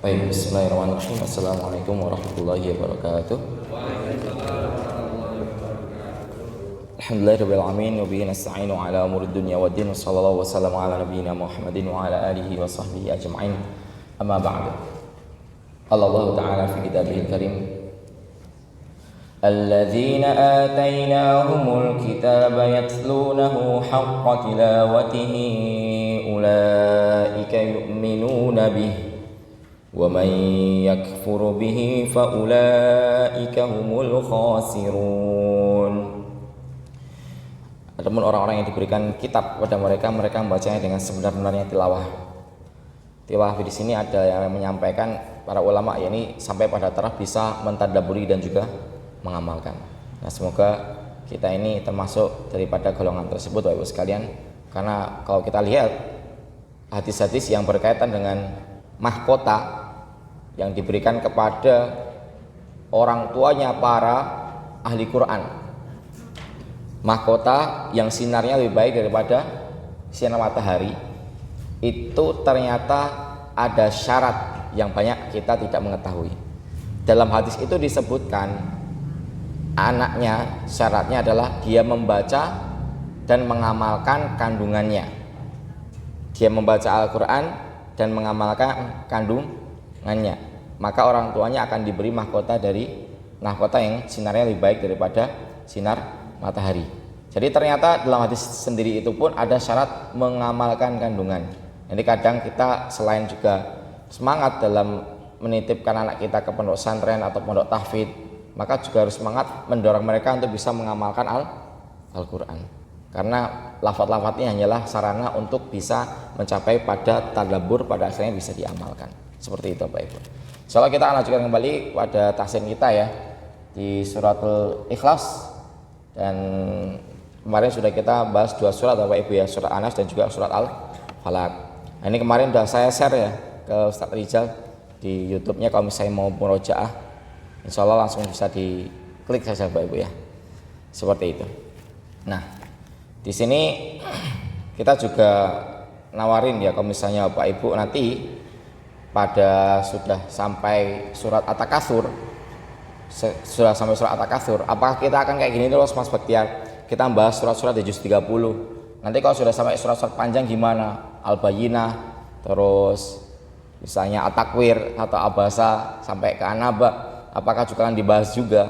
Baik, bismillahirrahmanirrahim. Assalamualaikum warahmatullahi wabarakatuh. Alhamdulillahirabbil alamin wa bihi nasta'inu ala umuri dunya waddin. Wassallallahu wassalamu ala nabiyyina Muhammadin wa ala alihi wa sahbihi ajma'in. Amma ba'du. Allah Ta'ala fi kitabihil karim, Alladzina atainahumul kitaba yatlunahu haqqa tilawatihi ulaika yu'minuna bihi wa man yakfur bihi fa ulaika humul khasirun. Adapun orang-orang yang diberikan kitab kepada mereka, mereka membacanya dengan sebenar-benarnya tilawah. Tilawah di sini ada yang menyampaikan para ulama, yakni sampai pada taraf bisa mentadabburi dan juga mengamalkan. Nah, semoga kita ini termasuk daripada golongan tersebut, Bapak Ibu sekalian. Karena kalau kita lihat hadis-hadis yang berkaitan dengan mahkota yang diberikan kepada orang tuanya para ahli Quran, mahkota yang sinarnya lebih baik daripada sinar matahari, itu ternyata ada syarat yang banyak kita tidak mengetahui. Dalam hadis itu disebutkan anaknya syaratnya adalah dia membaca dan mengamalkan kandungannya. Dia membaca Al-Quran dan mengamalkan kandungannya, maka orang tuanya akan diberi mahkota dari mahkota yang sinarnya lebih baik daripada sinar matahari. Jadi ternyata dalam hadis sendiri itu pun ada syarat mengamalkan kandungan. Jadi kadang kita selain juga semangat dalam menitipkan anak kita ke pondok pesantren atau pondok tahfidz, maka juga harus semangat mendorong mereka untuk bisa mengamalkan Al-Quran. Karena lafaz-lafaznya hanyalah sarana untuk bisa mencapai pada tadabbur, pada akhirnya bisa diamalkan. Seperti itu Bapak Ibu. Insyaallah kita akan lanjutkan kembali pada tahsin kita ya di suratul Ikhlas. Dan kemarin sudah kita bahas dua surat Bapak Ibu ya, surat Anas dan juga surat Al-Falaq. Nah, ini kemarin sudah saya share ya ke Ustaz Rizal di YouTube-nya, kalau misalnya mau murojaah insyaallah langsung bisa diklik saja Bapak Ibu ya. Seperti itu. Nah, di sini kita juga nawarin ya, kalau misalnya Bapak Ibu nanti pada sudah sampai surat At-Takatsur, sudah sampai surat At-Takatsur, apakah kita akan kayak gini terus Mas Baktiar? Kita bahas surat-surat di juz 30. Nanti kalau sudah sampai surat-surat panjang gimana? Al-Bayyinah, terus misalnya At-Takwir atau Abasa sampai ke An-Naba, apakah juga akan dibahas juga?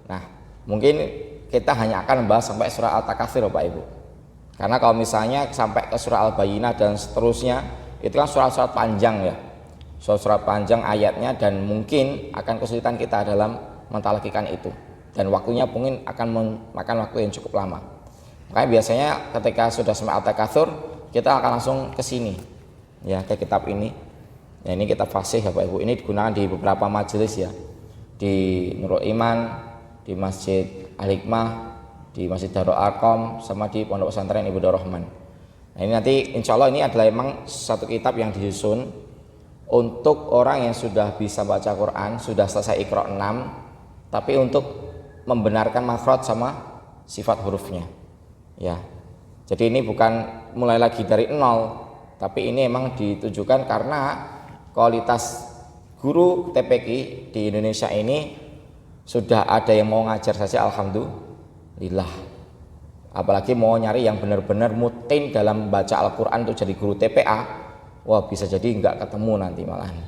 Nah, mungkin kita hanya akan membahas sampai surah Al-Takatsur Bapak Ibu. Karena kalau misalnya sampai ke surah Al-Bayyinah dan seterusnya, itu kan surat-surat panjang ya. Surat-surat panjang ayatnya, dan mungkin akan kesulitan kita dalam mentalakikan itu. Dan waktunya mungkin akan memakan waktu yang cukup lama. Makanya biasanya ketika sudah sampai Al-Takatsur, kita akan langsung ke sini ya, ke kitab ini. Nah, ini kitab fasih Bapak Ibu. Ini digunakan di beberapa majelis ya. Di Nurul Iman, di Masjid Al-Hikmah, di Masjid Darul Arqam, sama di Pondok Pesantren Ibnu Rahman. Nah, ini nanti insya Allah ini adalah memang satu kitab yang disusun untuk orang yang sudah bisa baca Quran, sudah selesai Iqra 6, tapi untuk membenarkan makhraj sama sifat hurufnya. Ya. Jadi ini bukan mulai lagi dari nol, tapi ini memang ditujukan karena kualitas guru TPQ di Indonesia ini sudah ada yang mau ngajar saja alhamdulillah. Apalagi mau nyari yang benar-benar mutin dalam baca Al-Quran untuk jadi guru TPA, wah bisa jadi nggak ketemu nanti malahan.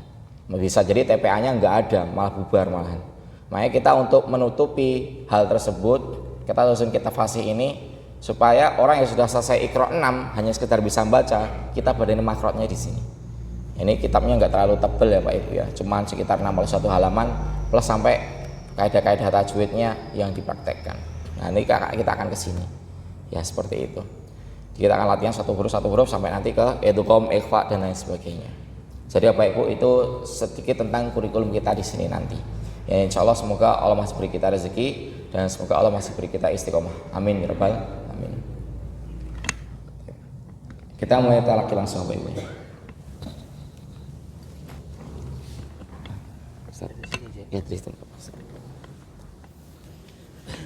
Bisa jadi TPA-nya nggak ada, malah bubar malahan. Makanya kita untuk menutupi hal tersebut, kita susun kitab fasih ini supaya orang yang sudah selesai Iqra 6 hanya sekedar bisa baca, kita badain makhrajnya di sini. Ini kitabnya nggak terlalu tebal ya Pak Ibu ya, cuman sekitar 61 halaman plus sampai kaidah-kaidah tajwidnya yang dipraktekkan. Nah, ini kita akan ke sini. Ya, seperti itu. Kita akan latihan satu huruf sampai nanti ke idgham, ikhfa dan lain sebagainya. Jadi Bapak Ibu, itu sedikit tentang kurikulum kita di sini nanti. Ya, insya Allah semoga Allah masih beri kita rezeki dan semoga Allah masih beri kita istiqomah. Amin ya rabbal alamin. Kita mulai talaki langsung Bapak Ibu.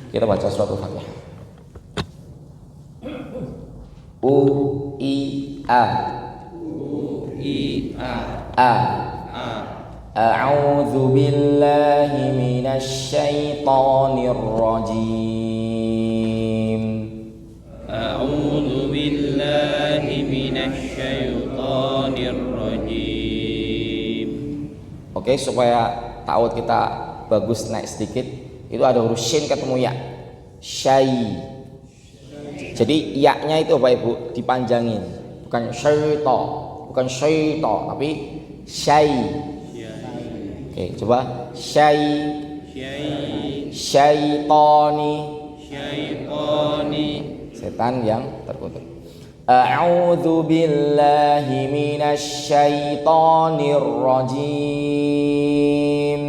Kita baca surat Al-Fatihah. U I A A'udzu billahi minasy syaithanir rajim. A'udzu billahi minasy syaithanir rajim. Oke, supaya ta'awud kita bagus naik sedikit, itu ada huruf shin ketemu ya. Syai. Jadi ya-nya itu Bapak Ibu dipanjangin. Bukan syaita, bukan syaita, tapi syai. Oke, coba syai, syaitani, setan yang terkutuk. A'udzu billahi minasy syaithanir rajim.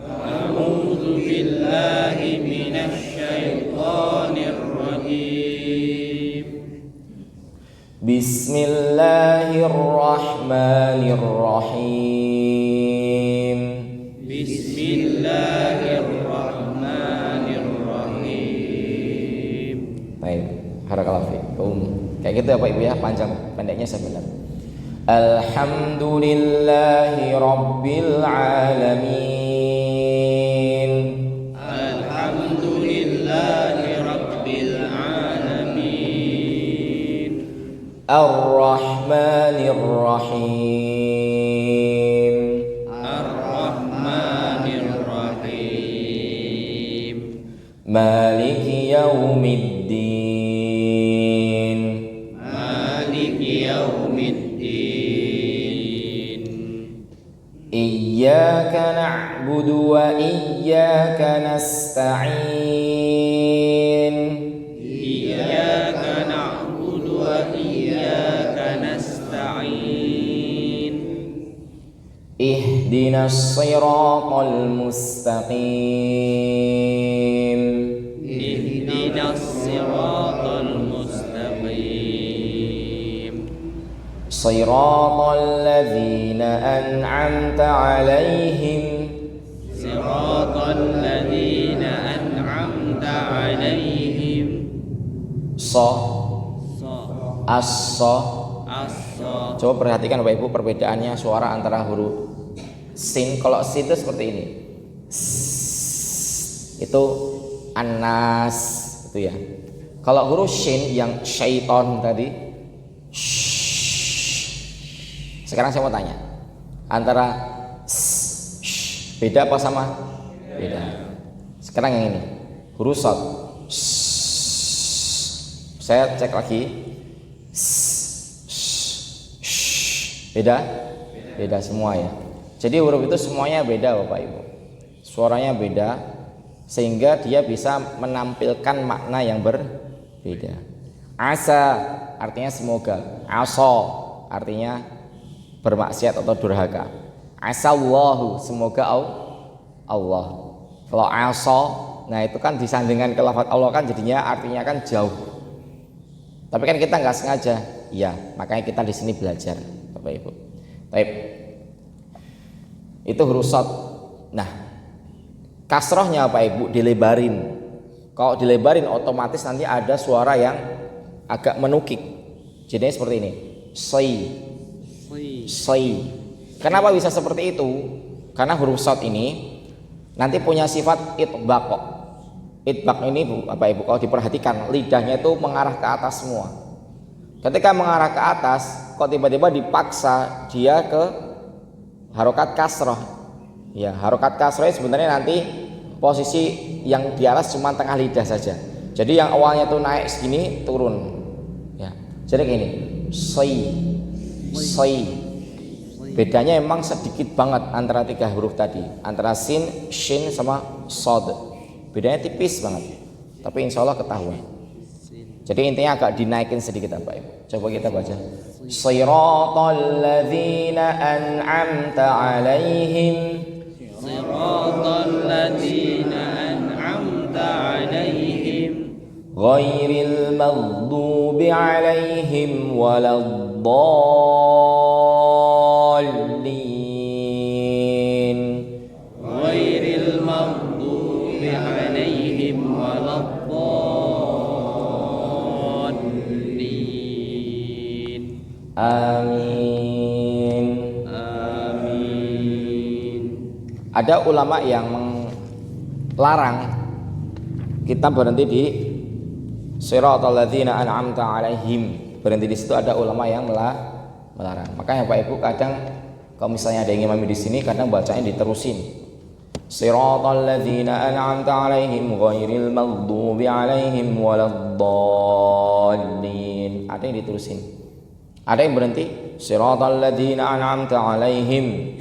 A'udzu billahi minasy syaithanir rajim. Bismillahirrahmanirrahim. Bismillahirrahmanirrahim. Baik, barakallahu fiikum. Kayak gitu ya Pak Ibu ya, panjang pendeknya sebentar. Alhamdulillahi rabbil alamin. Alhamdulillahi rabbil alamin. Ar-Rahmanir Rahim. Ar-Rahmanir Rahim. Maliki yaumiddin. Maliki yaumiddin. Iyyaka na'budu wa iyyaka nasta'in. Iyyaka na'budu wa iyyaka nasta'in. Ihdinas siratal mustaqim. Ihdinas siratal mustaqim. Siratal ladzina an'amta 'alaihim. Siratal ladzina an'amta 'alaihim. Sa, Sa, as-sa. as-sa. Coba perhatikan Bapak Ibu perbedaannya suara antara huruf sin. Kalau sin itu seperti ini. Itu anas itu ya. Kalau huruf shin yang syaiton tadi, sekarang saya mau tanya, antara beda apa sama? Beda. Sekarang yang ini huruf shad. Saya cek lagi. Beda? Beda semua ya. Jadi huruf itu semuanya beda Bapak Ibu. Suaranya beda sehingga dia bisa menampilkan makna yang berbeda. Asa artinya semoga. Aso artinya bermaksiat atau durhaka. Asallahu semoga Allah. Kalau aso, nah itu kan disandingkan ke lafaz Allah kan jadinya artinya kan jauh. Tapi kan kita nggak sengaja. Iya, makanya kita di sini belajar Bapak Ibu. Baik. Itu huruf shad. Nah, kasrohnya Bapak Ibu dilebarin. Kalau dilebarin otomatis nanti ada suara yang agak menukik. Jadinya seperti ini. Sai. Kenapa bisa seperti itu? Karena huruf shad ini nanti punya sifat itbaq. Itbaq ini Bapak Ibu kalau diperhatikan lidahnya itu mengarah ke atas semua. Ketika mengarah ke atas, kok tiba-tiba dipaksa dia ke harokat kasroh. Ya, harokat kasroh sebenarnya nanti posisi yang di atas cuma tengah lidah saja. Jadi yang awalnya tuh naik segini turun. Ya, jadi gini, sai. Bedanya emang sedikit banget antara tiga huruf tadi, antara sin, shin sama shad. Bedanya tipis banget. Tapi insya Allah ketahuan. Jadi intinya agak dinaikin sedikit Bapak Ibu. Coba kita baca. Siratal ladzina an'amta 'alaihim. Siratal ladzina an'amta 'alaihim. Ghairil maghdubi 'alaihim waladdallin. Ghairil maghdubi 'alaihim waladdallin. Amin. Amin. Ada ulama yang melarang kita berhenti di siratal ladzina an'amta alaihim. Berhenti di situ ada ulama yang melarang. Makanya Pak Ibu kadang kalau misalnya ada yang imami di sini kadang bacanya diterusin. Siratal ladzina an'amta alaihim ghairil maghdubi alaihim waladdallin. Ada yang diterusin. Ada yang berhenti siratal ladzina an'amta alaihim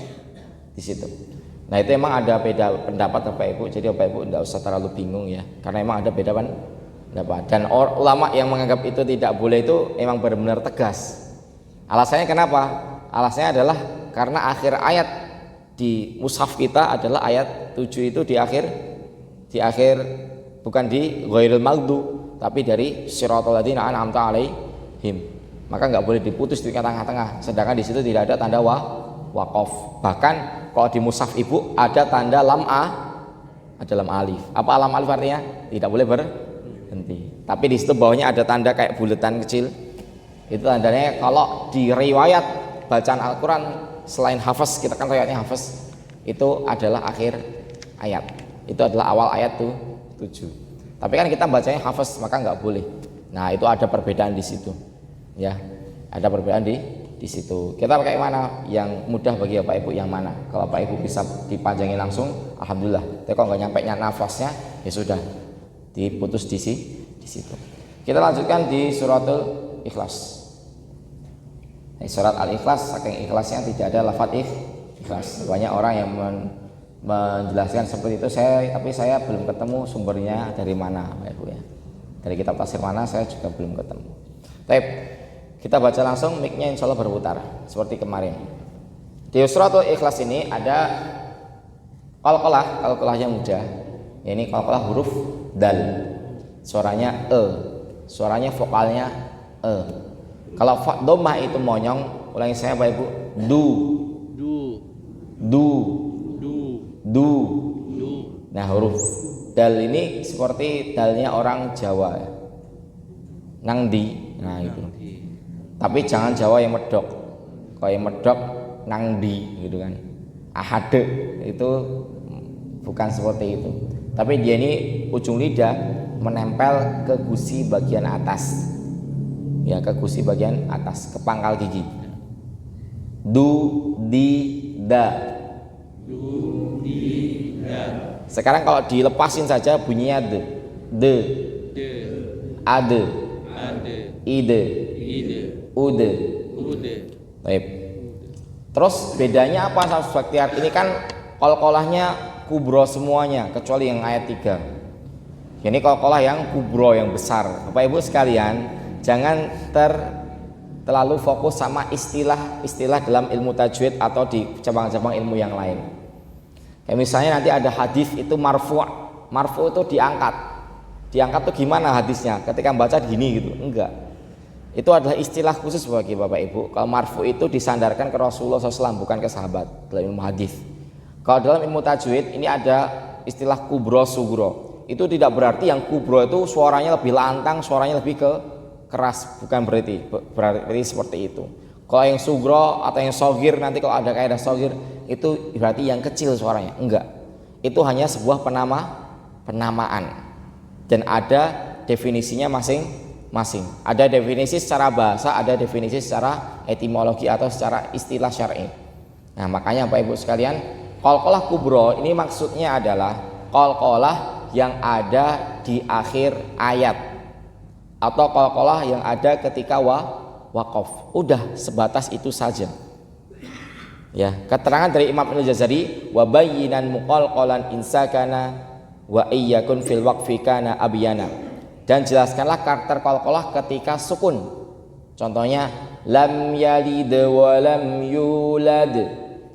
di situ. Nah, itu emang ada beda pendapat Bapak Ibu. Jadi Bapak Ibu tidak usah terlalu bingung ya. Karena emang ada beda pendapat. Dan ulama yang menganggap itu tidak boleh itu emang benar-benar tegas. Alasannya kenapa? Alasannya adalah karena akhir ayat di mushaf kita adalah ayat 7 itu di akhir bukan di ghairil maghdu tapi dari siratal ladzina an'amta alaihim. Maka nggak boleh diputus di tengah-tengah. Sedangkan di situ tidak ada tanda waqaf. Bahkan kalau di mushaf Ibu ada tanda lam ada lam alif. Apa lam alif artinya? Tidak boleh berhenti. Tapi di situ bawahnya ada tanda kayak buletan kecil. Itu tandanya kalau di riwayat bacaan Al-Quran selain hafaz, kita kan riwayatnya hafaz, itu adalah akhir ayat. Itu adalah awal ayat tuh 7. Tapi kan kita bacanya hafaz, maka nggak boleh. Nah, itu ada perbedaan di situ. Ya, ada perbedaan di situ. Kita pakai mana? Yang mudah bagi Bapak Ibu yang mana? Kalau Bapak Ibu bisa dipanjangin langsung, alhamdulillah. Tapi kalau nggak nyampe nafasnya, ya sudah diputus di situ. Kita lanjutkan di suratul Ikhlas. Surat Al-Ikhlas, saking ikhlasnya tidak ada lafaz ikhlas. Banyak orang yang menjelaskan seperti itu, tapi saya belum ketemu sumbernya dari mana, Bapak Ibu ya. Dari kitab tafsir mana saya juga belum ketemu. Baik, kita baca langsung, mic-nya insya Allah berputar seperti kemarin. Di suratul Ikhlas ini ada qalqalah yang mudah. Ini qalqalah huruf dal. Suaranya suaranya vokalnya Kalau dhammah itu monyong, ulangi saya Bapak Ibu. Du. Nah, huruf dal ini seperti dalnya orang Jawa. Nangdi. Nah, itu. Tapi jangan Jawa yang medok. Kalau yang medok nangdi gitu kan. Ahade itu bukan seperti itu. Tapi dia ini ujung lidah menempel ke gusi bagian atas. Ya, ke gusi bagian atas, ke pangkal gigi. Da. Sekarang kalau dilepasin saja bunyinya de. Ade. Ide. Ude. Baik. Terus bedanya apa sama Bakhtiar? Ini kan qalqalahnya kubro semuanya kecuali yang ayat 3. Ini qalqalah yang kubro, yang besar. Bapak Ibu sekalian, jangan terlalu fokus sama istilah dalam ilmu tajwid atau di cabang-cabang ilmu yang lain. Kayak misalnya nanti ada hadis itu marfu'. Marfu' itu diangkat. Diangkat tuh gimana hadisnya? Ketika baca gini gitu. Enggak. Itu adalah istilah khusus bagi Bapak Ibu. Kalau marfu' itu disandarkan ke Rasulullah SAW, bukan ke sahabat dalam ilmu hadis. Kalau dalam ilmu tajwid ini ada istilah kubro sugro. Itu tidak berarti yang kubro itu suaranya lebih lantang, suaranya lebih keras, bukan berarti seperti itu. Kalau yang sugro atau yang sogir, nanti kalau ada kaidah sogir itu berarti yang kecil suaranya. Enggak, itu hanya sebuah penamaan dan ada definisinya masing-masing. Ada definisi secara bahasa, ada definisi secara etimologi atau secara istilah syar'i. Nah, makanya Bapak Ibu sekalian, qalqalah kubro ini maksudnya adalah qalqalah yang ada di akhir ayat atau qalqalah yang ada ketika waqaf. Udah sebatas itu saja. Ya, keterangan dari Imam Al-Jazari, wa bayyinan muqalqalan insakana wa iyyakun fil waqfi kana abyana. Dan jelaskanlah karakter qalqalah ketika sukun. Contohnya lam yalid wa lam yulad.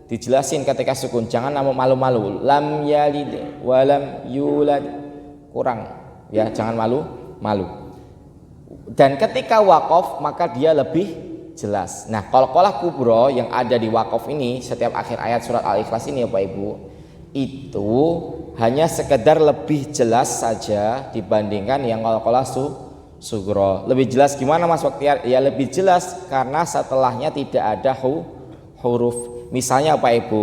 Dijelasin ketika sukun, jangan malu-malu. Lam yalid wa lam yulad. Kurang. Ya, jangan malu-malu. Dan ketika waqaf maka dia lebih jelas. Nah, qalqalah kubro yang ada di waqaf ini setiap akhir ayat surat Al-Ikhlas ini ya Bapak Ibu, itu hanya sekedar lebih jelas saja dibandingkan yang qalqalah sugro. Lebih jelas gimana Mas Bakhtiar? Ya lebih jelas karena setelahnya tidak ada huruf. Misalnya Bapak Ibu,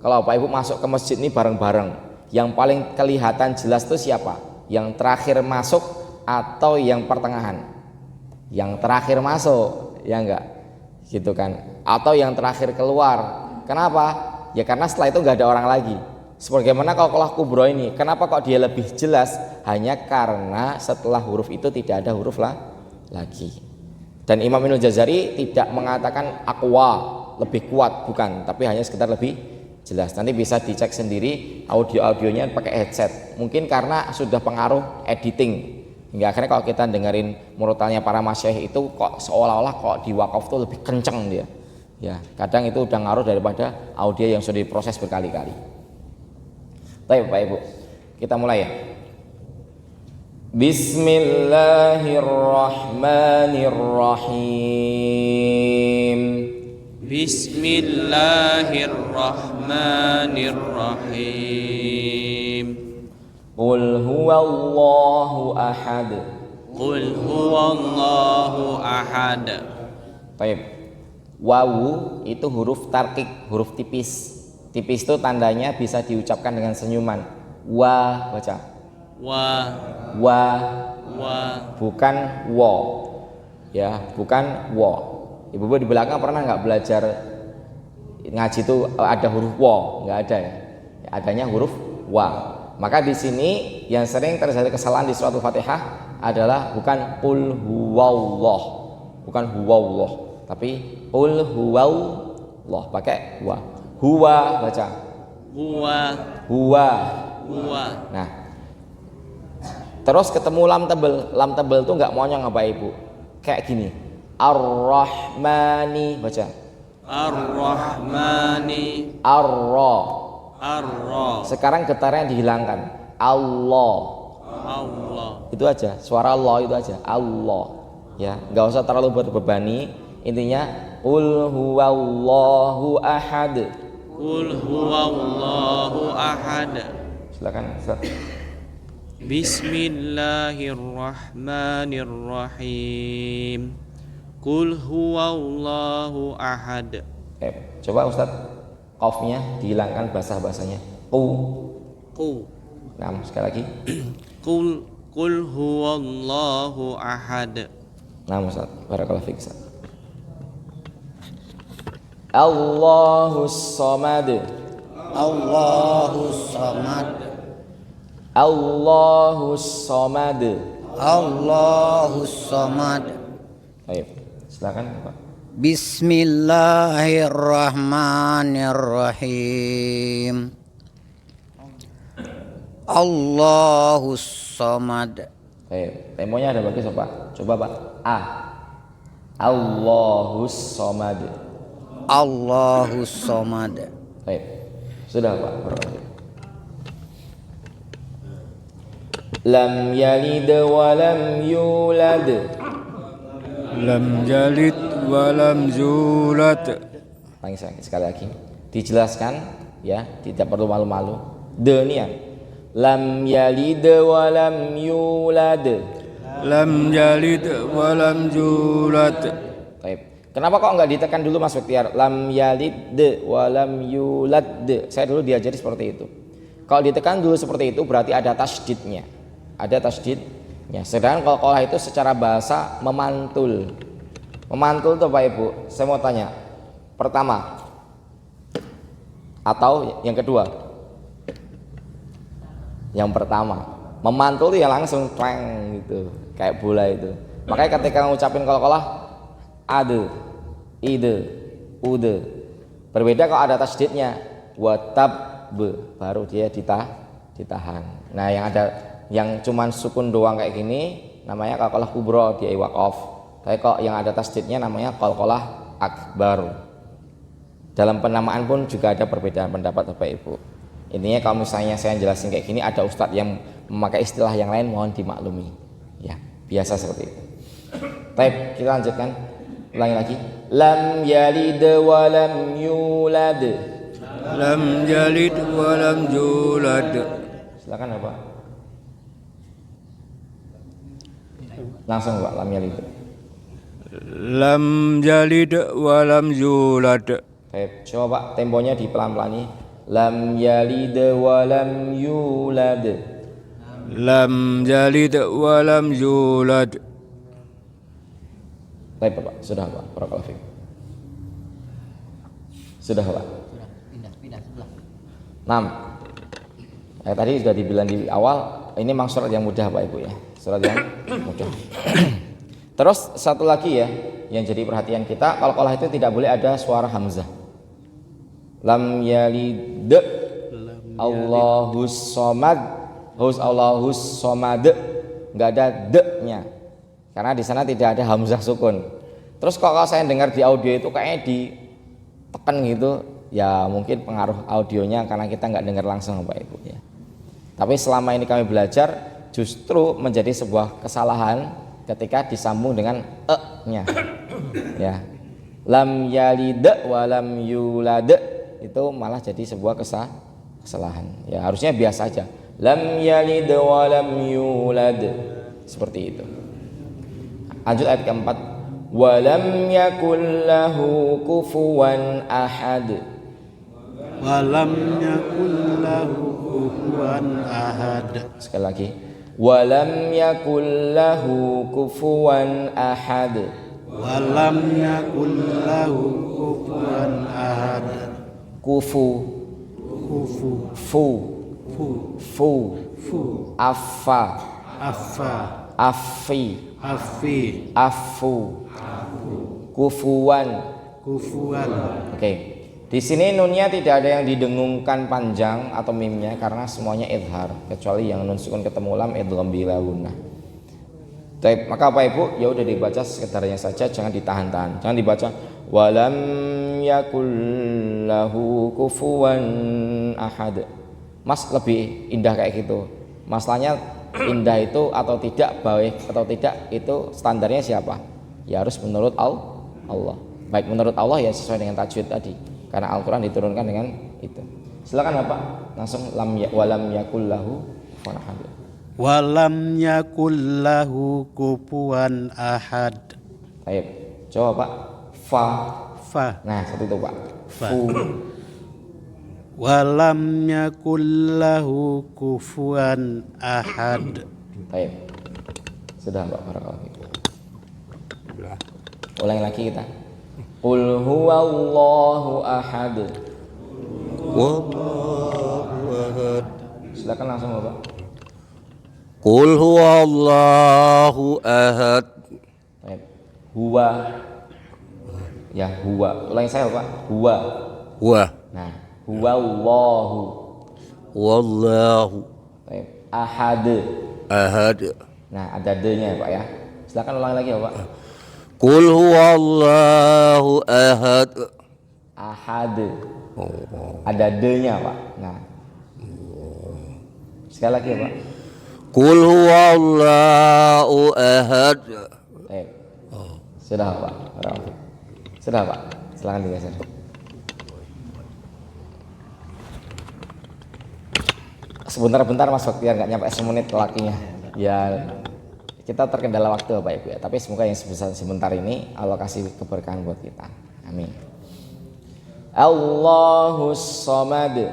Kalau Bapak Ibu masuk ke masjid ini bareng-bareng, yang paling kelihatan jelas itu siapa? Yang terakhir masuk atau yang pertengahan? Yang terakhir masuk, ya enggak? Gitu kan? Atau yang terakhir keluar. Kenapa? Ya karena setelah itu enggak ada orang lagi. Sebagaimana qalqalah kubro ini, kenapa kok dia lebih jelas? Hanya karena setelah huruf itu tidak ada huruf lagi. Dan Imam Ibnul Jazari tidak mengatakan aqwa, lebih kuat, bukan, tapi hanya sekedar lebih jelas. Nanti bisa dicek sendiri audio-audionya pakai headset. Mungkin karena sudah pengaruh editing, hingga akhirnya kalau kita dengerin murotalnya para masyayikh itu kok seolah-olah kok di wakaf tuh lebih kenceng dia. Ya, kadang itu udah ngaruh daripada audio yang sudah diproses berkali-kali. Baik Bapak Ibu, kita mulai ya. Bismillahirrahmanirrahim. Bismillahirrahmanirrahim. Qul huwallahu ahad. Qul huwallahu ahad. Baik. Wawu itu huruf tarkik, huruf tipis. Tipis itu tandanya bisa diucapkan dengan senyuman. Wa, baca. Wa. Wa. Wa. Bukan wo. Ya, bukan wo. Ibu-ibu di belakang pernah nggak belajar ngaji itu ada huruf wo? Nggak ada ya. Adanya huruf wa. Maka di sini yang sering terjadi kesalahan di surat Al-Fatihah adalah bukan qul huwallah, bukan huwallah, tapi qul huwallah pakai wa. Huwa, baca. Huwa. Huwa. Huwa. Nah, terus ketemu lam tebel. Lam tebel itu nggak monyong Bapak Ibu. Kayak gini. Ar-Rahmani, baca. Ar-Rahmani. Ar-Ra. Ar-Ra. Sekarang getarnya dihilangkan. Allah. Allah. Itu aja. Suara Allah itu aja. Allah. Ya, nggak usah terlalu berbebani. Intinya qul huwallahu ahad. Qul huwallahu ahad. Silakan, Ustaz. Bismillahirrahmanirrahim. Qul huwallahu ahad. Coba Ustaz, qafnya dihilangkan basah-basahnya. Qu. Nah, sekali lagi. Qul huwallahu ahad. Nah, Ustaz, barakallahu fiik, Ustaz. Allahus samad. Allahus samad. Allahus samad. Allahus samad. Baik, silakan Pak. Bismillahirrahmanirrahim. Allahus samad. Baik, temponya ada bagus Pak. Coba Pak. A. Allahus samad. Allahus samad. Baik. Sudah Pak. Lam yalid wa lam yulad. Lam yalid wa lam yulad. Sekali lagi. Dijelaskan ya, tidak perlu malu-malu. Denian. Lam yalid wa lam yulad. Lam yalid wa lam yulad. Baik. Kenapa kok enggak ditekan dulu Mas Bektiar? Lam yalid wa lam yulad. Saya dulu diajari seperti itu. Kalau ditekan dulu seperti itu berarti ada tasydidnya. Ada tasydidnya. Sedangkan qalqalah itu secara bahasa memantul. Memantul tuh Pak Ibu. Saya mau tanya. Pertama atau yang kedua? Yang pertama. Memantul ya langsung twang gitu, kayak bola itu. Makanya ketika ngucapin qalqalah ade, ide, ude. Berbeda kalau ada tasydidnya. Watab baru dia ditahan. Nah, yang cuman sukun doang kayak gini namanya qalqalah kubro, dia waqaf. Tapi kok yang ada tasydidnya namanya qalqalah akbar. Dalam penamaan pun juga ada perbedaan pendapat Bapak Ibu. Intinya kalau misalnya saya jelasin kayak gini ada ustadz yang memakai istilah yang lain, mohon dimaklumi. Ya, biasa seperti itu. Baik, kita lanjutkan. Ulangi lagi. Lam yalid wa lam yulad. Lam yalid wa lam yulad. Silakan Bapak. Langsung Pak, lam yalid. Lam yalid wa lam yulad. Baik, coba Pak temponya dipelan-pelani. Lam yalid wa lam yulad. Lam yalid wa lam yulad. Baik Bapak, sudah Pak. Barakallahu fiik. Sudah Pak. Pindah sebelah. 6. Tadi sudah dibilang di awal, ini memang surat yang mudah Pak Ibu ya. Surat yang mudah. Terus satu lagi ya, yang jadi perhatian kita, qalqalah itu tidak boleh ada suara hamzah. Lam yalid, Allahus somad, Allahus somad, nggak ada d-nya, karena di sana tidak ada hamzah sukun. Terus kalau saya dengar di audio itu kayaknya ditekan gitu, ya mungkin pengaruh audionya karena kita nggak dengar langsung Bapak Ibu ya. Tapi selama ini kami belajar, justru menjadi sebuah kesalahan ketika disambung dengan e-nya ya. Lam yalid wa lam yulad itu malah jadi sebuah kesalahan ya. Harusnya biasa aja, lam yalid wa lam yulad, seperti itu. Lanjut ayat keempat, wa lam yakul lahu kufuwan ahad. Walam yakul lahu kufuwan ahad. Sekali lagi, walam yakul lahu kufuwan ahad. Walam yakul lahu kufuwan ahad. Kufu, fu, afa, afi, afu, kufuwan. Oke. Di sini nunnya tidak ada yang didengungkan panjang atau mimnya karena semuanya idhar, kecuali yang nun sukun ketemu lam idgham bila gunnah. Baik, maka Bapak Ibu ya udah dibaca sekedarnya saja, jangan ditahan-tahan. Jangan dibaca walam yakul lahu kufuwan ahad. Mas lebih indah kayak gitu. Masalahnya indah itu atau tidak, baik atau tidak, itu standarnya siapa? Ya harus menurut Allah. Baik menurut Allah ya sesuai dengan tajwid tadi. Karena Al-Quran diturunkan dengan itu. Silakan Bapak, langsung walam yakul lahu kufuwan ahad. Walam yakul lahu kufuwan ahad. Baik, coba Pak. Fa. Nah, seperti itu Pak. Fa. Fu. Walam yakul lahu kufuwan ahad. Baik. Sudah Pak, barakallahu fiik. Ulangi lagi kita. Qul huwallahu ahad. Wallahu ahad. Silakan langsung Bapak. Qul huwallahu ahad. Baik. Huwa. Ya, huwa. Ulangi saya Pak. Huwa. Wa. Nah, huwallahu. Wallahu Baik. Ahad. ahad. Nah, ada d-nya ya Pak ya. Silakan ulangi lagi ya Pak. Qul huwallahu ahad. Ahad. Ada d-nya Pak. Nah. Sekali lagi ya Pak. Qul huwallahu ahad. Baik. Sudah Pak. Sudah Pak. Silakan digeser. Sebentar-bentar Mas Baktiar, nggak nyampe semenit lakinya. Ya kita terkendala waktu Bapak Ibu ya. Tapi semoga yang sebentar ini Allah kasih keberkahan buat kita. Amin. Allahus Samad.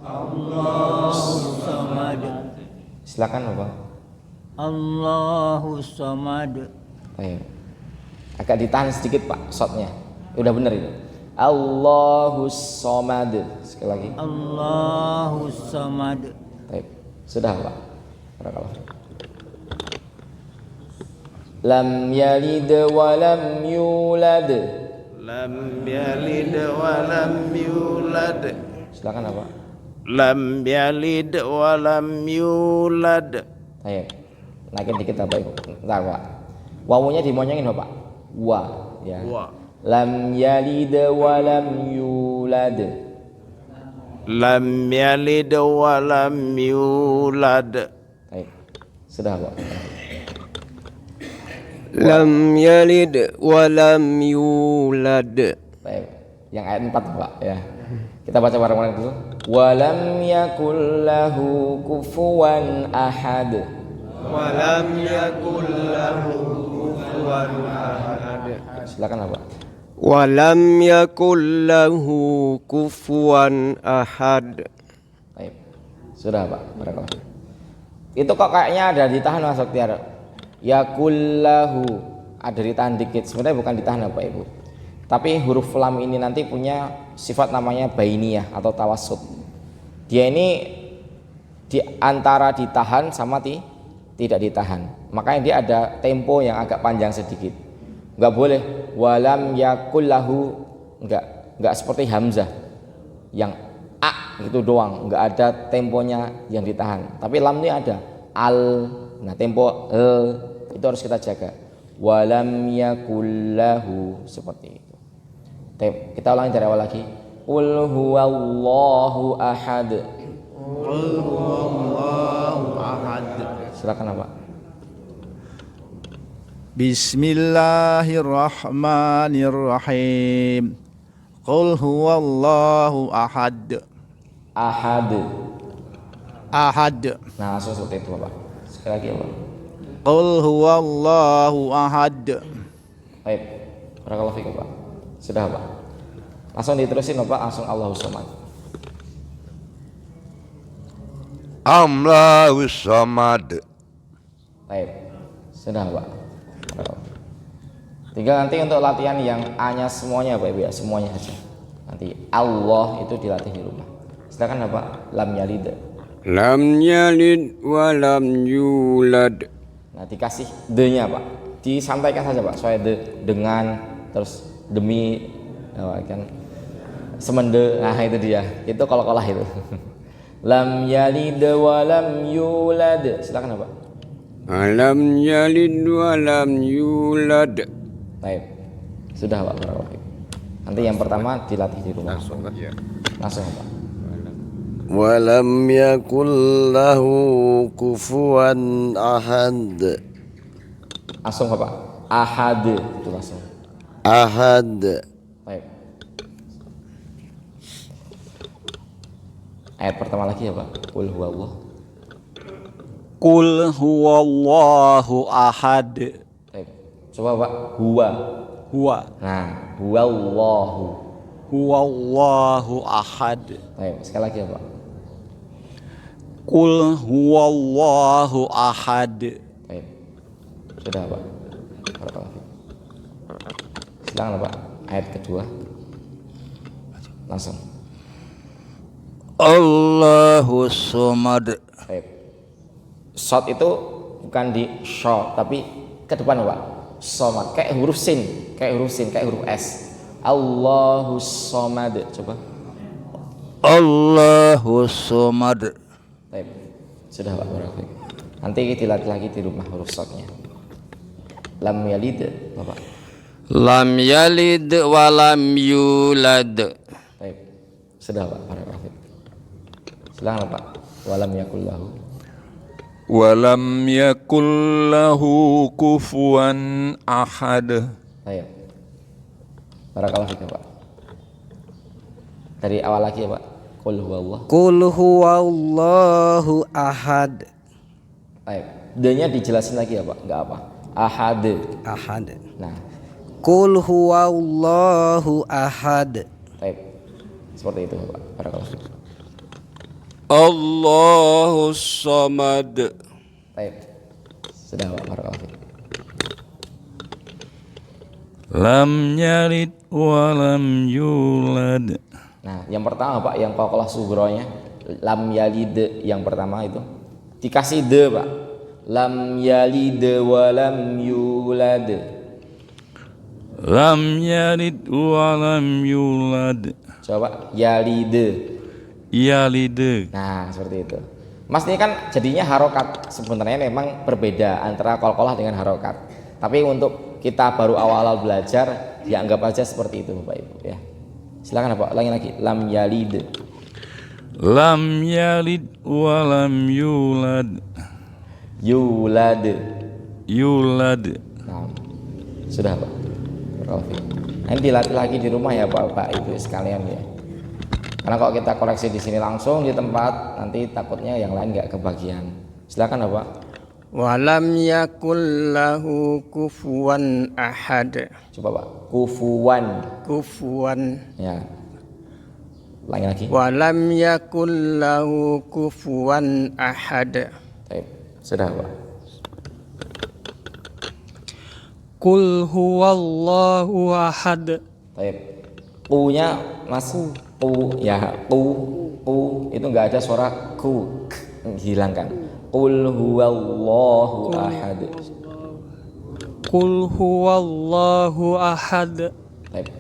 Allahus Samad. Silakan Bapak. Allahus Samad. Ayo. Agak ditahan sedikit Pak shotnya. Udah bener itu. Allahus Samad. Sekali lagi. Allahus Samad. Baik. Sudah Pak. Barakallahu. Lam yalid wa lam yulad. Lam yalid wa lam yulad. Silakan Pak. Lam yalid wa lam yulad. Ayo. Naikin dikit Bapak Ibu. Bentar Pak. Wawunya dimonyongin Bapak. Wa ya. Wa. Lam yalid wa lam yulad. Lam yalid wa lam yulad. Baik. Sudah Pak. Lam yalid wa lam yulad. Baik. Yang ayat 4 Pak ya. Kita baca bareng-bareng dulu. Walam yakul lahu kufuwan ahad. Walam yakul lahu kufuwan ahad. Silakan Pak. ولم يكن له كفوا أحد. Baik. Sudah Pak, barakallahu. Itu kok kayaknya ada ditahan Mas Oktiar. Yakullahu ada ditahan dikit. Sebenarnya bukan ditahan Bapak Ibu. Tapi huruf lam ini nanti punya sifat namanya bainiyah atau tawassut. Dia ini di antara ditahan sama tidak ditahan. Makanya dia ada tempo yang agak panjang sedikit. Enggak boleh walam yakullahu, enggak seperti hamzah yang a itu doang, enggak ada temponya yang ditahan. Tapi lam ini ada al. Nah, tempo itu harus kita jaga. Walam yakullahu seperti itu. Kita ulangi dari awal lagi. Qul huwallahu ahad. Qul huwallahu ahad. Silakan Pak. Bismillahirrahmanirrahim. Qul huwallahu ahad. Ahad. Ahad. Nah, langsung seperti itu Bapak. Sekali lagi Pak. Qul huwallahu ahad. Baik. Barakallahu fikum Pak. Sudah Pak. Langsung diterusin Bapak, langsung Allahus Samad. Allahus Samad. Baik. Sudah Pak. Tinggal nanti untuk latihan yang A-nya semuanya Pak Ibu ya, semuanya aja. Nanti Allah itu dilatih di rumah. Silakan Bapak, lam yalid. Lam yalid wa lam yulad. Nah, dikasih de-nya Pak. Disampaikan saja Pak, soalnya dengan terus demi kan semende. Nah, itu dia. Itu kol-kolah itu. Lam yalid wa lam yulad. Silakan Pak. Lam yalid wa lam yulad. Baik. Sudah Pak, barakallahu fiik. Nanti yang pertama dilatih di rumah. Langsung Pak. Wa lam yakul lahu kufuwan ahad. Langsung Pak. Ahad itu langsung. Ahad. Baik. Ayat pertama lagi ya Pak. Qul huwallah. Qul huwallahu ahad. Baik. Coba Pak. Huwa. Huwa. Nah, huwallahu. Huwallahu ahad. Baik, sekali lagi ya Pak. Qul huwallahu ahad. Baik. Sudah Pak. Barakallahu fiik. Silakan Pak. Ayat kedua. Langsung. Allahus Samad. Baik. Shot itu bukan di shot tapi ke depan Pak. Somad kayak huruf sin, kayak huruf S. Allahus Samad. Coba. Allahus Samad. Baik. Sudah Pak, barakallahu fiik. Nanti dilatih lagi di rumah huruf shotnya. Lam yalid Bapak. Lam yalid wa lam yulad. Baik. Sudah Pak, barakallahu fiik. Silakan Pak. Walam yakul lahu. Walam yakul lahu kufuwan ahad. Baik. Barakallahu fiik Pak. Dari awal lagi ya Pak. Qul huwallah. Qul huwallahu ahad. Baik. D-nya dijelasin lagi ya Pak. Enggak apa. Ahad. Ahad. Nah, Qul huwallahu ahad. baik. Seperti itu Pak. Barakallahu fiik. Allahus Samad. Baik. Sudah Pak, barakallahu fiik. Lam yalid wa lam yulad. Nah, yang pertama Pak, yang qalqalah sughronya lam yalid yang pertama itu dikasih de Pak. Lam yalid wa lam yulad. Lam yalid wa lam yulad. Coba yalid. Yalid. Nah, seperti itu. Mas ini kan jadinya harokat. Sebenarnya memang berbeda antara qalqalah dengan harokat. Tapi untuk kita baru awal-awal belajar, ya anggap aja seperti itu Bapak Ibu ya. Silakan Pak, ulangi lagi. Lam yalid. Lam yalid wa lam yulad. Yulad. Yulad. Nah, sudah Pak. Barakallahu fiik. Ini dilatih lagi di rumah ya Bapak Ibu sekalian ya. Karena kalau kita koreksi di sini langsung di tempat, nanti takutnya yang lain nggak kebagian. Silakan Bapak. Walam yakul lahu kufuwan ahad. Coba Pak. Kufuwan. Kufuwan. Ya. Ulangi lagi. Walam yakul lahu kufuwan ahad. Baik. Sudah Pak. Qul huwallahu ahad. Baik. Ku-nya Mas. Ku ya. Ku itu enggak ada suara ku. Hilangkan. Qul huwallahu ahad. Qul huwallahu ahad. Baik.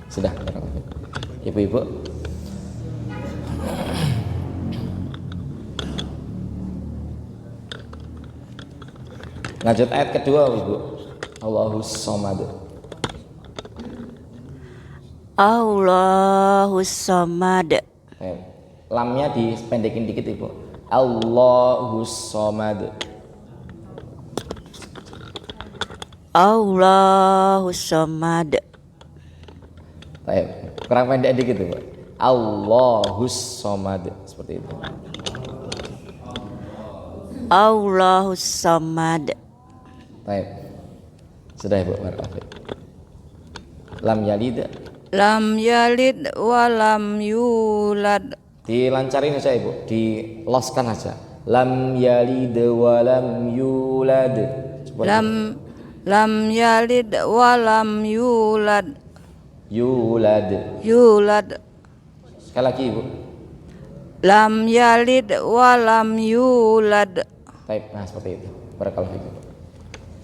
Sudah. Ibu-ibu. Lanjut ayat kedua, Ibu. Allahus Samad. Allahus Samad. Lamnya dipendekin dikit, Ibu. Allahus Samad. Allahus Samad. Baik. Kurang pendek dikit, Ibu. Allahus Samad, seperti itu. Allahus Samad. Baik. Sudah, Ibu. Lam yalid. Lam yalid wa lam yulad. Dilancarin aja, Ibu. Diloskan aja. Lam yalid wa lam yulad. Lam yalid wa lam yulad. Yulad. Sekali lagi, Ibu. Lam yalid wa lam yulad. Baik, nah seperti itu. Barakallahu fikum.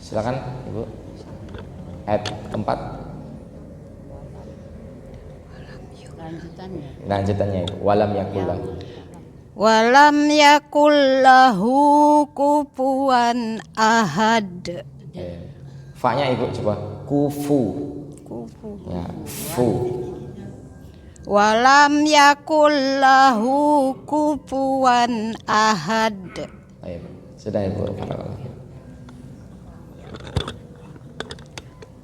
Silakan, Ibu. Ayat keempat. Lanjutannya Ibu. Walam yakullah. Walam yakullahu kufuwan ahad. Fa-nya Ibu coba. Kufu. Ya, fu. Walam yakullahu kufuwan ahad. Baik, sudah Ibu. Barakallahu fikum.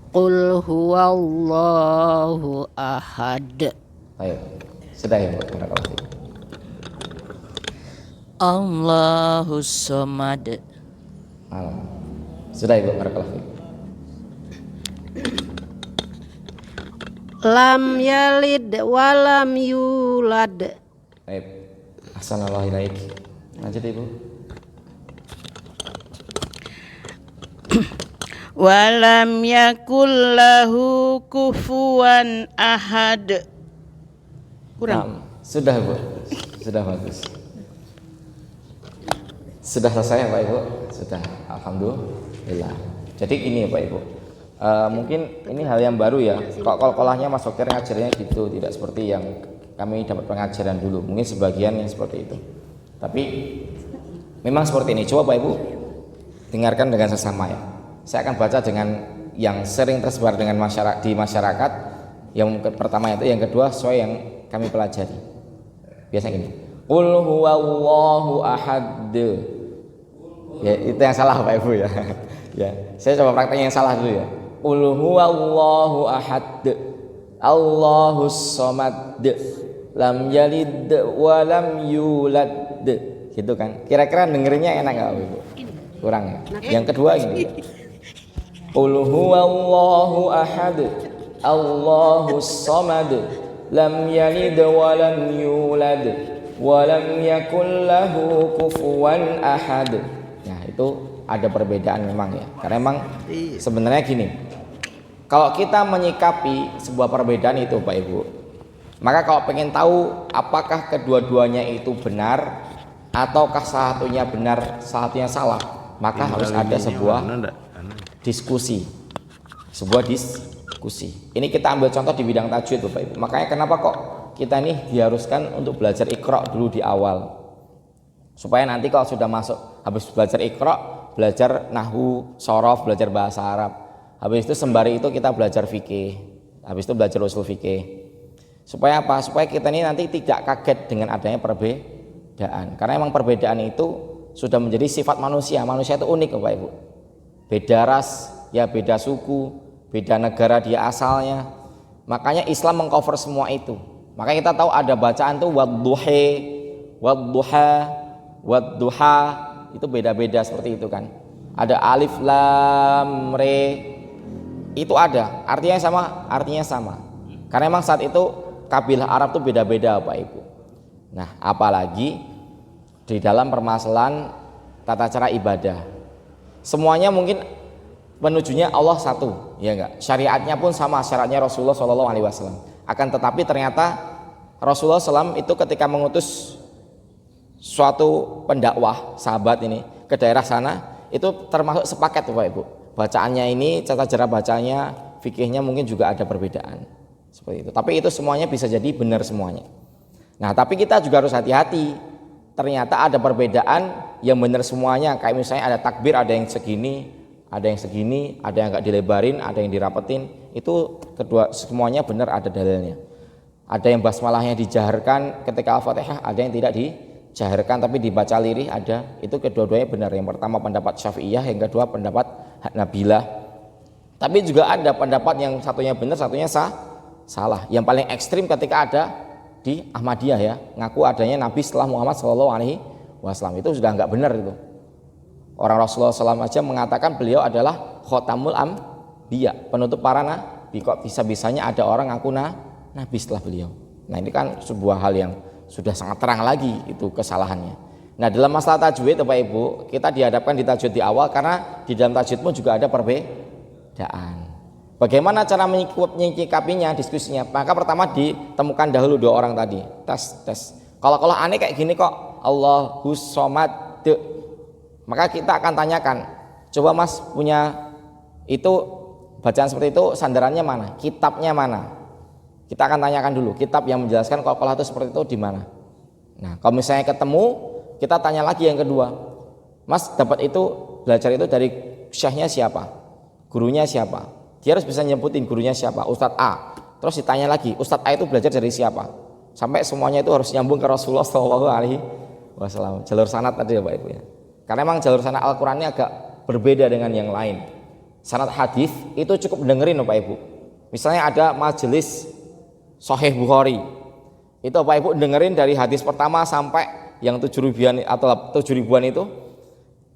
Qul huwallahu ahad. Baik, sudah Ibu. Barakallahu fikum. Allahus Samad. Sudah Ibu. Barakallahu fikum. Lam yalid wa lam yulad. Baik. Ahsanallahu ilaik. Lanjut Ibu. Walam yakul lahu kufuwan ahad. Kurang. Sudah Bu. Sudah bagus. Sudah selesai Pak Ibu? Sudah. Alhamdulillah. Jadi gini Pak Ibu. Mungkin ini hal yang baru ya. Kol-kolahnya Mas Dokter ngajarnya gitu, tidak seperti yang kami dapat pengajaran dulu. Mungkin sebagian yang seperti itu. Tapi memang seperti ini. Coba Pak Ibu dengarkan dengan sesama ya. Saya akan baca dengan yang sering tersebar dengan di masyarakat. Yang pertama itu, yang kedua sesuai yang kami pelajari. Biasanya gini. Qul huwallahu ahad. Ya, itu yang salah Pak Ibu ya. Ya, saya coba prakteknya yang salah dulu ya. Qul huwallahu ahad. Allahus samad. Lam yalid wa lam yulad. Gitu kan. Kira-kira dengerinnya enak enggak Pak Ibu? Kurang ya. Yang kedua ini. Qul huwallahu ahad. Allahus samad. Lam yalid wa lam yulad wa lam yakul lahu kufuwan ahad. Nah, itu ada perbedaan memang ya. Karena memang sebenarnya gini. Kalau kita menyikapi sebuah perbedaan itu Pak Ibu, maka kalau pengen tahu apakah kedua-duanya itu benar ataukah satunya benar, satunya salah, maka harus ada sebuah diskusi. Sebuah diskusi. Ini kita ambil contoh di bidang tajwid Bapak Ibu. Makanya kenapa kok kita ini diharuskan untuk belajar Iqra dulu di awal. Supaya nanti kalau sudah masuk habis belajar Iqra, belajar nahwu, shorof, belajar bahasa Arab. Habis itu sembari itu kita belajar fikih. Habis itu belajar usul fikih. Supaya apa? Supaya kita ini nanti tidak kaget dengan adanya perbedaan. Karena memang perbedaan itu sudah menjadi sifat manusia. Manusia itu unik Bapak Ibu. Beda ras, ya beda suku, beda negara dia asalnya. Makanya Islam mengcover semua itu. Makanya kita tahu ada bacaan tuh wadduhi, wadduha, wadduha, itu beda-beda seperti itu kan. Ada alif lam re, itu ada, artinya sama. Karena memang saat itu kabilah Arab itu beda-beda Bapak Ibu. Nah, apalagi di dalam permasalahan tata cara ibadah, semuanya mungkin penujunya Allah satu, ya enggak? Syariatnya pun sama, syariatnya Rasulullah SAW. Akan tetapi ternyata Rasulullah SAW itu ketika mengutus suatu pendakwah sahabat ini ke daerah sana, itu termasuk sepaket Bapak Ibu. Bacaannya ini, tata cara bacanya, fikihnya mungkin juga ada perbedaan seperti itu. Tapi itu semuanya bisa jadi benar semuanya. Nah, tapi kita juga harus hati-hati. Ternyata ada perbedaan yang benar semuanya. Kayak misalnya ada takbir, ada yang segini, ada yang nggak dilebarin, ada yang dirapetin. Itu kedua semuanya benar, ada dalilnya. Ada yang basmalahnya dijaharkan ketika Al-Fatihah, ada yang tidak dijaharkan tapi dibaca lirih, ada. Itu kedua-duanya benar. Yang pertama pendapat Syafi'iyah, yang kedua pendapat Hanabilah. Tapi juga ada pendapat yang satunya benar, satunya salah. Yang paling ekstrim ketika ada di Ahmadiyah ya, ngaku adanya Nabi setelah Muhammad SAW, itu sudah nggak benar itu. Orang Rasulullah SAW aja mengatakan beliau adalah khotamul ambiya, penutup para nabi. Kok bisa-bisanya ada orang ngaku Nabi setelah beliau? Nah, ini kan sebuah hal yang sudah sangat terang lagi itu kesalahannya. Nah, dalam masalah tajwid Bapak Ibu, kita dihadapkan di tajwid di awal karena di dalam tajwid pun juga ada perbedaan. Bagaimana cara menyikapinya, diskusinya? Maka pertama ditemukan dahulu dua orang tadi, tes. Kalau aneh kayak gini kok, Allahus Somad, maka kita akan tanyakan, coba Mas punya itu bacaan seperti itu, sandarannya mana? Kitabnya mana? Kita akan tanyakan dulu, kitab yang menjelaskan kalau itu seperti itu di mana? Nah, kalau misalnya ketemu, kita tanya lagi yang kedua, Mas dapat itu, belajar itu dari syekhnya siapa? Gurunya siapa? Dia harus bisa nyebutin gurunya siapa, Ustadz A. Terus ditanya lagi, Ustadz A itu belajar dari siapa? Sampai semuanya itu harus nyambung ke Rasulullah SAW. Jalur sanad tadi ya Bapak Ibu ya. Karena memang jalur sanad Al-Quran ini agak berbeda dengan yang lain. Sanad hadis itu cukup dengerin Bapak Ibu. Misalnya ada majelis Sahih Bukhari, itu Bapak Ibu dengerin dari hadis pertama sampai yang 7 ribuan atau 7 ribuan itu,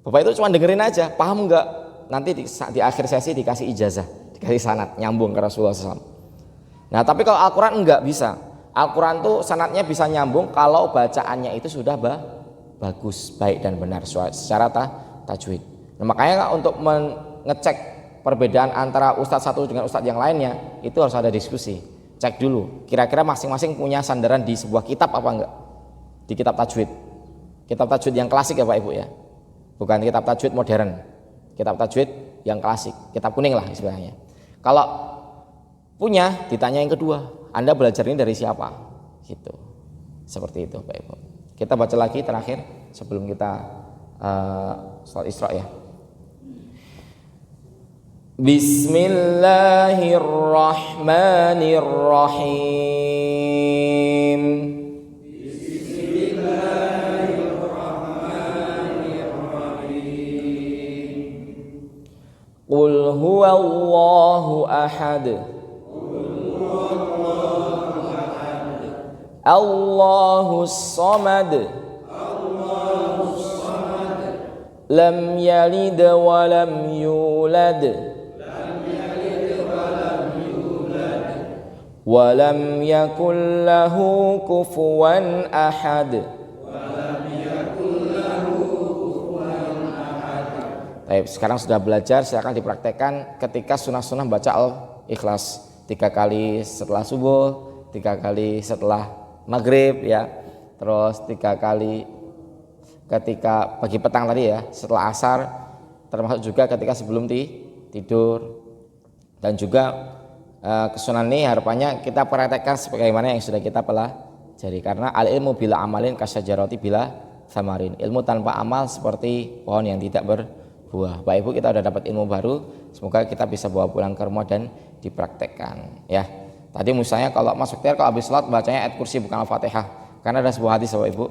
Bapak itu cuma dengerin aja, paham enggak? Nanti di akhir sesi dikasih ijazah, dikasih sanad, nyambung ke Rasulullah SAW. Nah, tapi kalau Al-Quran enggak bisa. Al-Quran tuh sanadnya bisa nyambung kalau bacaannya itu sudah bagus, baik dan benar secara tajwid. Nah, makanya untuk mengecek perbedaan antara ustadz satu dengan ustadz yang lainnya, itu harus ada diskusi. Cek dulu, kira-kira masing-masing punya sandaran di sebuah kitab apa enggak? Di kitab tajwid. Kitab tajwid yang klasik ya Pak Ibu ya. Bukan kitab tajwid modern. Kitab tajwid yang klasik, kitab kuning lah istilahnya. Kalau punya, ditanya yang kedua, Anda belajar ini dari siapa? Gitu. Seperti itu Pak Ibu. Kita baca lagi terakhir sebelum kita sholat Isra ya. Bismillahirrahmanirrahim. Qul huwallahu ahad. Allahus samad. Lam yalid wa lam yulad. Wa lam yakul lahu kufuwan ahad. Baik, sekarang sudah belajar, silakan dipraktekkan ketika sunnah-sunnah baca Al-Ikhlas 3 kali setelah subuh, 3 kali setelah maghrib ya, terus 3 kali ketika pagi petang tadi ya, setelah asar, termasuk juga ketika sebelum tidur. Dan juga kesunahan ini harapannya kita praktekkan sebagaimana yang sudah kita pelajari, karena al-ilmu bila amalin kasyajarati bila samarin. Ilmu tanpa amal seperti pohon yang tidak berbuah. Bapak Ibu, kita sudah dapat ilmu baru, semoga kita bisa bawa pulang ke rumah dan dipraktekkan ya. Tadi misalnya kalau masuk kalau habis sholat bacanya ayat kursi bukan Al-Fatihah, karena ada sebuah hadis Bapak Ibu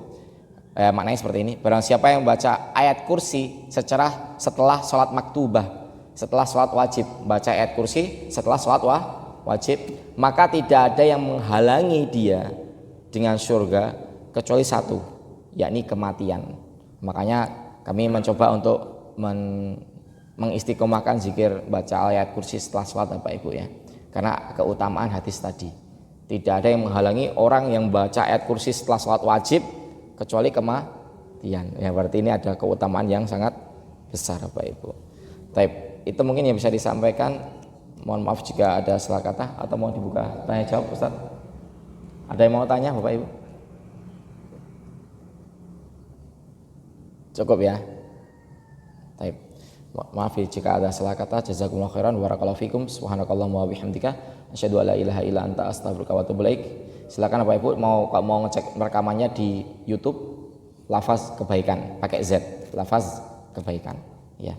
maknanya seperti ini, barang siapa yang baca ayat kursi setelah sholat maktubah, setelah sholat wajib, baca ayat kursi setelah sholat wajib, maka tidak ada yang menghalangi dia dengan surga kecuali satu, yakni kematian. Makanya kami mencoba untuk mengistiqomahkan zikir baca ayat kursi setelah sholat Bapak Ibu ya, karena keutamaan hadis tadi. Tidak ada yang menghalangi orang yang baca ayat kursi setelah sholat wajib kecuali kematian. Ya berarti ini ada keutamaan yang sangat besar Bapak Ibu. Taib, itu mungkin yang bisa disampaikan. Mohon maaf jika ada salah kata atau mau dibuka tanya jawab Ustaz. Ada yang mau tanya Bapak Ibu? Cukup ya. Taib. Maaf jika ada salah kata. Jazakumullah khairan, barakallahu fikum, subhanakallahumma wa bihamdika, asyhadu alla ilaha illa anta, astaghfiruka wa atubu ilaik. Silakan Bapak Ibu mau ngecek rekamannya di YouTube Lafaz Kebaikan pakai Z, Lafaz Kebaikan ya.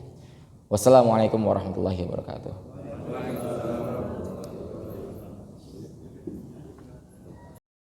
Wassalamualaikum warahmatullahi wabarakatuh.